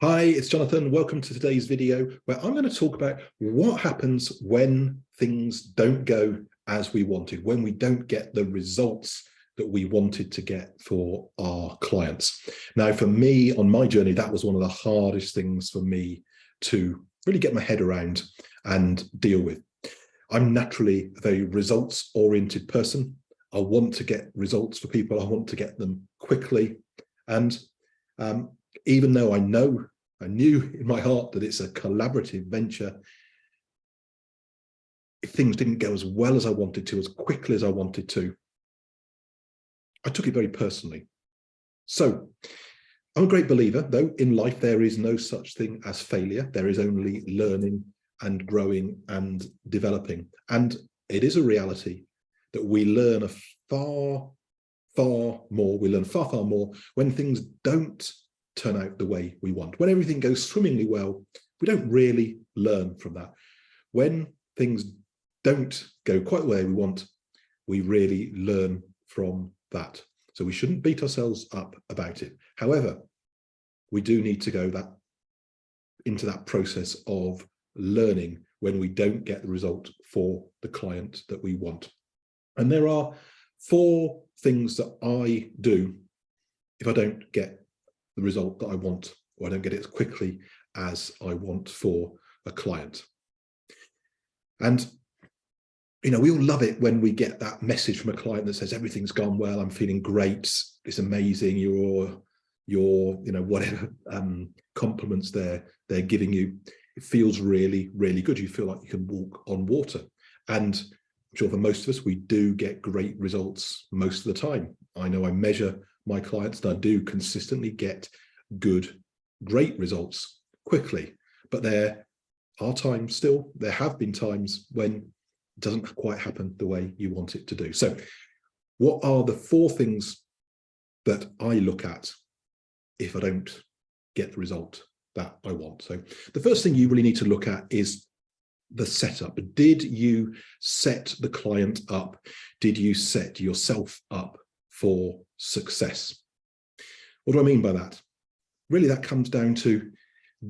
Hi, it's Jonathan. Welcome to today's video where I'm going to talk about what happens when things don't go as we wanted, when we don't get the results that we wanted to get for our clients. Now, for me, on my journey, that was one of the hardest things for me to really get my head around and deal with. I'm naturally a very results-oriented person. I want to get results for people. I want to get them quickly. And even though I knew in my heart that it's a collaborative venture, if things didn't go as well as I wanted to, as quickly as I wanted to, I took it very personally. So I'm a great believer, though, in life there is no such thing as failure. There is only learning and growing and developing. And it is a reality that we learn far more when things don't turn out the way we want. When everything goes swimmingly well, we don't really learn from that. When things don't go quite the way we want, we really learn from that. So we shouldn't beat ourselves up about it. However, we do need to go into that process of learning when we don't get the result for the client that we want. And there are 4 things that I do if I don't get the result that I want, or I don't get it as quickly as I want for a client. And, you know, we all love it when we get that message from a client that says, everything's gone well, I'm feeling great, it's amazing, your you know, whatever compliments they're giving you. It feels really, really good. You feel like you can walk on water. And I'm sure for most of us, we do get great results most of the time. I know I measure my clients and I do consistently get great results quickly, but there are times still, there have been times when it doesn't quite happen the way you want it to do. So what are the 4 things that I look at if I don't get the result that I want? So the first thing you really need to look at is the setup. Did you set the client up? Did you set yourself up for success? What do I mean by that? Really, that comes down to,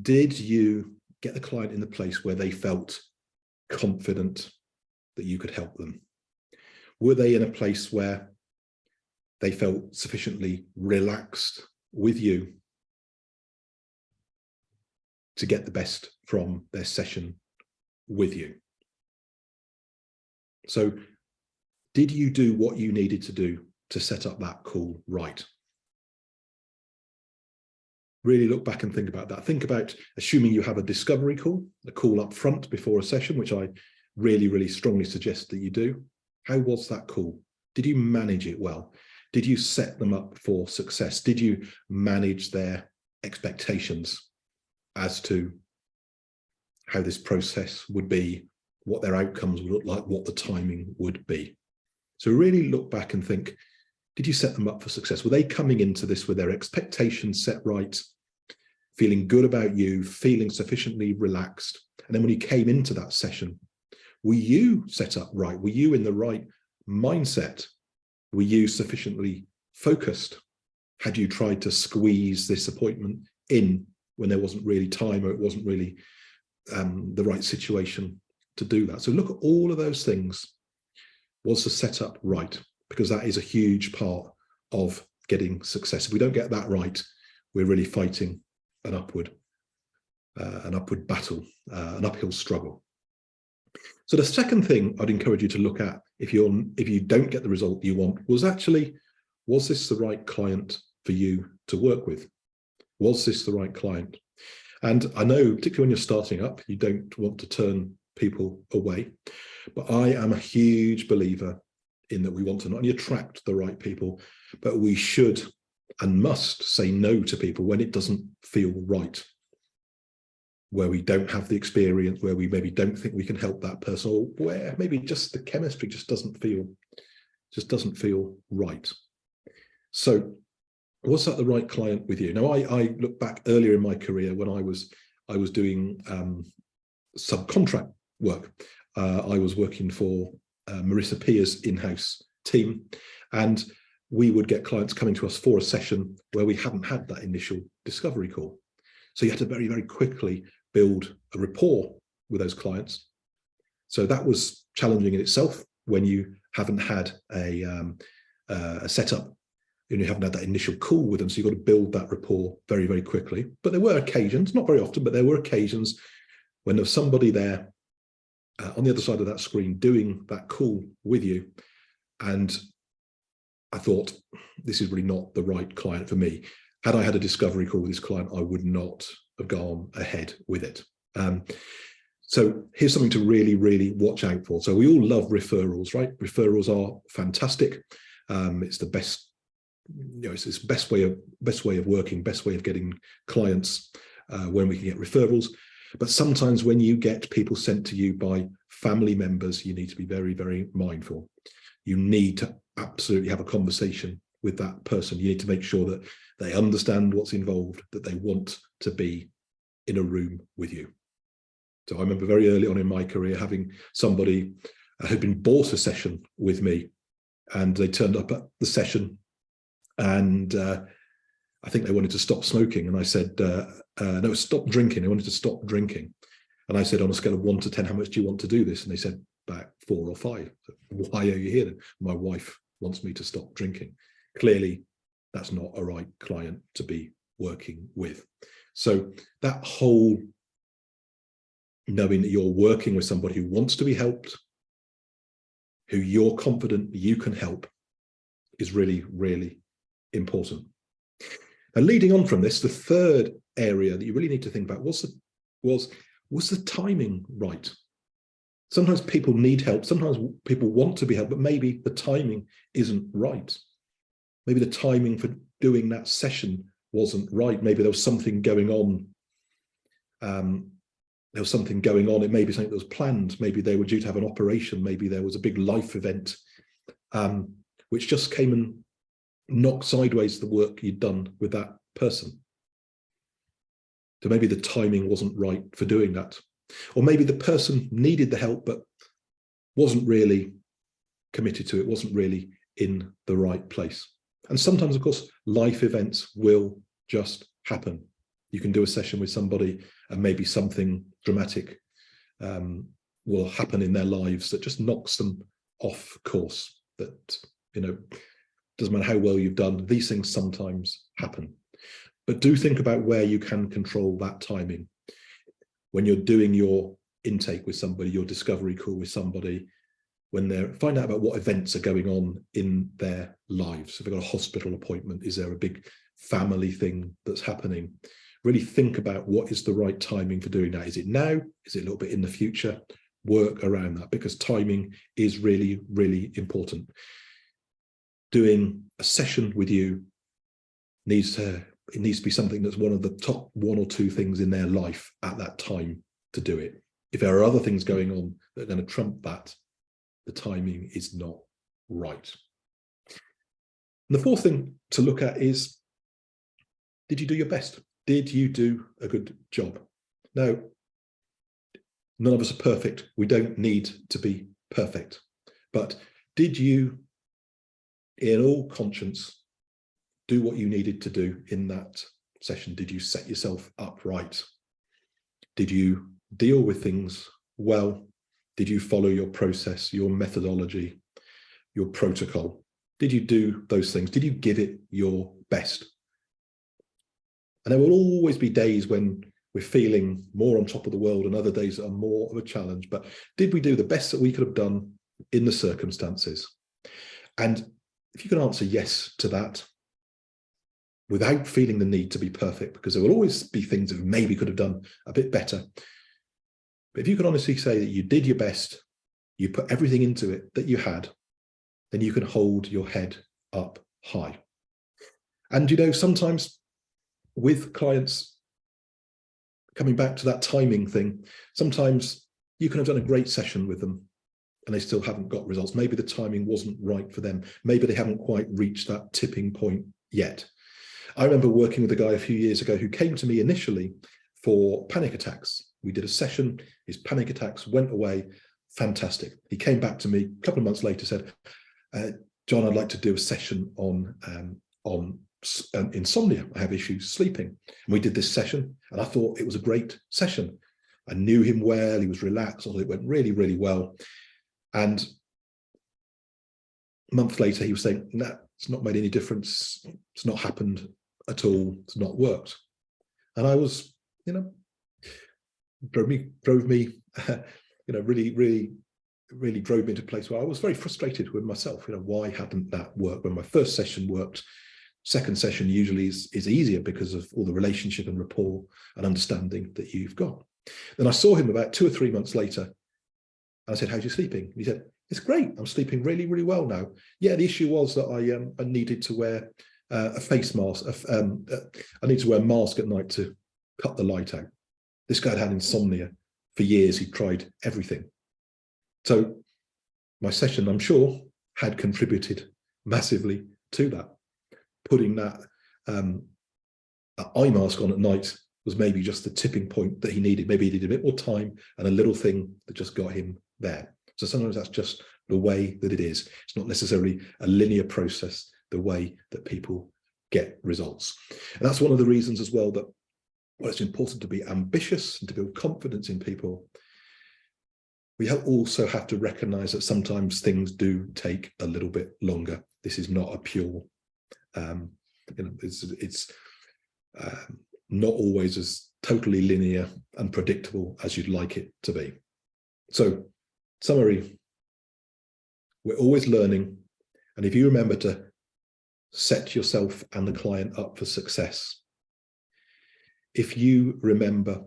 did you get the client in the place where they felt confident that you could help them? Were they in a place where they felt sufficiently relaxed with you to get the best from their session with you? So did you do what you needed to do to set up that call right? Really look back and think about that. Think about, assuming you have a discovery call, a call up front before a session, which I really, really strongly suggest that you do. How was that call? Did you manage it well? Did you set them up for success? Did you manage their expectations as to how this process would be, what their outcomes would look like, what the timing would be? So really look back and think, did you set them up for success? Were they coming into this with their expectations set right, feeling good about you, feeling sufficiently relaxed? And then when you came into that session, were you set up right? Were you in the right mindset? Were you sufficiently focused? Had you tried to squeeze this appointment in when there wasn't really time, or it wasn't really the right situation to do that? So look at all of those things. Was the setup right? Because that is a huge part of getting success. If we don't get that right, we're really fighting an upward battle, an uphill struggle. So the second thing I'd encourage you to look at if you don't get the result you want was this the right client for you to work with? Was this the right client? And I know, particularly when you're starting up, you don't want to turn people away, but I am a huge believer in that we want to not only attract the right people, but we should and must say no to people when it doesn't feel right, where we don't have the experience, where we maybe don't think we can help that person, or where maybe just the chemistry just doesn't feel right. So was that the right client with you? Now, I look back earlier in my career when I was doing subcontract work. I was working for Marissa Peer's in-house team, and we would get clients coming to us for a session where we hadn't had that initial discovery call. So you had to very, very quickly build a rapport with those clients. So that was challenging in itself when you haven't had a setup and you haven't had that initial call with them. So you've got to build that rapport very, very quickly. But there were occasions, not very often, but there were occasions when there was somebody there on the other side of that screen doing that call with you. And I thought, this is really not the right client for me. Had I had a discovery call with this client, I would not have gone ahead with it. So here's something to really, really watch out for. So we all love referrals, right? Referrals are fantastic. It's the best, it's the best way of working, best way of getting clients when we can get referrals. But sometimes when you get people sent to you by family members, you need to be very, very mindful. You need to absolutely have a conversation with that person. You need to make sure that they understand what's involved, that they want to be in a room with you. So I remember very early on in my career having somebody who'd been bought a session with me, and they turned up at the session and I think they wanted to stop smoking. And I said, no, stop drinking. They wanted to stop drinking. And I said, on a scale of 1 to 10, how much do you want to do this? And they said, about 4 or 5. So, why are you here then? My wife wants me to stop drinking. Clearly, that's not a right client to be working with. So that whole knowing that you're working with somebody who wants to be helped, who you're confident you can help, is really, really important. And leading on from this, the third area that you really need to think about was the timing right? Sometimes people need help. Sometimes people want to be helped, but maybe the timing isn't right. Maybe the timing for doing that session wasn't right. Maybe there was something going on. There was something going on. It may be something that was planned. Maybe they were due to have an operation. Maybe there was a big life event, which just came and knocked sideways the work you'd done with that person. So maybe the timing wasn't right for doing that. Or maybe the person needed the help, but wasn't really committed to it, wasn't really in the right place. And sometimes, of course, life events will just happen. You can do a session with somebody and maybe something dramatic will happen in their lives that just knocks them off course. That, doesn't matter how well you've done, these things sometimes happen. But do think about where you can control that timing. When you're doing your intake with somebody, your discovery call with somebody, find out about what events are going on in their lives. If they've got a hospital appointment, is there a big family thing that's happening? Really think about what is the right timing for doing that. Is it now? Is it a little bit in the future? Work around that, because timing is really, really important. Doing a session with you needs to be something that's one of the top 1 or 2 things in their life at that time to do it. If there are other things going on that are going to trump that, the timing is not right. And the fourth thing to look at is, did you do your best? Did you do a good job? Now, none of us are perfect. We don't need to be perfect. But did you, in all conscience, do what you needed to do in that session? Did you set yourself up right? Did you deal with things well? Did you follow your process, your methodology, your protocol? Did you do those things? Did you give it your best? And there will always be days when we're feeling more on top of the world and other days that are more of a challenge. But did we do the best that we could have done in the circumstances? And if you can answer yes to that, without feeling the need to be perfect, because there will always be things that we maybe could have done a bit better. But if you can honestly say that you did your best, you put everything into it that you had, then you can hold your head up high. And sometimes with clients, coming back to that timing thing, sometimes you can have done a great session with them and they still haven't got results. Maybe the timing wasn't right for them. Maybe they haven't quite reached that tipping point yet. I remember working with a guy a few years ago who came to me initially for panic attacks. We did a session, his panic attacks went away, fantastic. He came back to me a couple of months later, said, John, I'd like to do a session on insomnia. I have issues sleeping. And we did this session, and I thought it was a great session. I knew him well. He was relaxed. It went really, really well. And a month later, he was saying, "No, it's not made any difference. It's not happened at all. It's not worked." And I was, drove me, really drove me into a place where I was very frustrated with myself. Why hadn't that worked when my first session worked? Second session usually is easier because of all the relationship and rapport and understanding that you've got. Then I saw him about 2 or 3 months later, and I said, "How's you sleeping?" And he said, "It's great. I'm sleeping really, really well now. Yeah, the issue was that I needed to wear a face mask. I need to wear a mask at night to cut the light out." This guy had insomnia for years. He tried everything. So my session, I'm sure, had contributed massively to that. Putting that eye mask on at night was maybe just the tipping point that he needed. Maybe he needed a bit more time and a little thing that just got him there. So sometimes that's just the way that it is. It's not necessarily a linear process, the way that people get results. And that's one of the reasons as well that it's important to be ambitious and to build confidence in people. We also have to recognize that sometimes things do take a little bit longer. This is not a pure, it's not always as totally linear and predictable as you'd like it to be. So, summary, we're always learning. And if you remember to set yourself and the client up for success, if you remember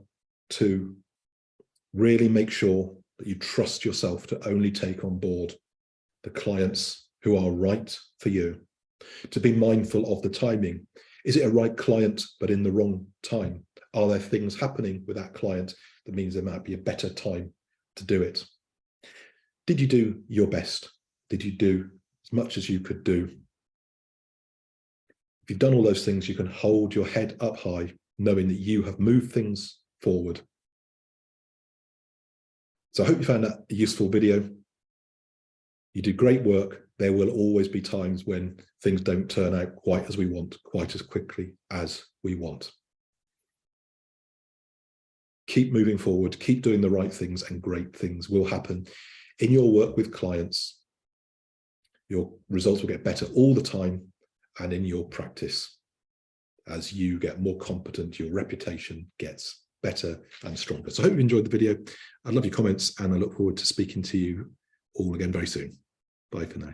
to really make sure that you trust yourself to only take on board the clients who are right for you, to be mindful of the timing. Is it a right client, but in the wrong time? Are there things happening with that client that means there might be a better time to do it? Did you do your best? Did you do as much as you could do? If you've done all those things, you can hold your head up high, knowing that you have moved things forward. So I hope you found that a useful video. You do great work. There will always be times when things don't turn out quite as we want, quite as quickly as we want. Keep moving forward, keep doing the right things, and great things will happen. In your work with clients, your results will get better all the time, and in your practice, as you get more competent, your reputation gets better and stronger. So I hope you enjoyed the video. I love your comments, and I look forward to speaking to you all again very soon. Bye for now.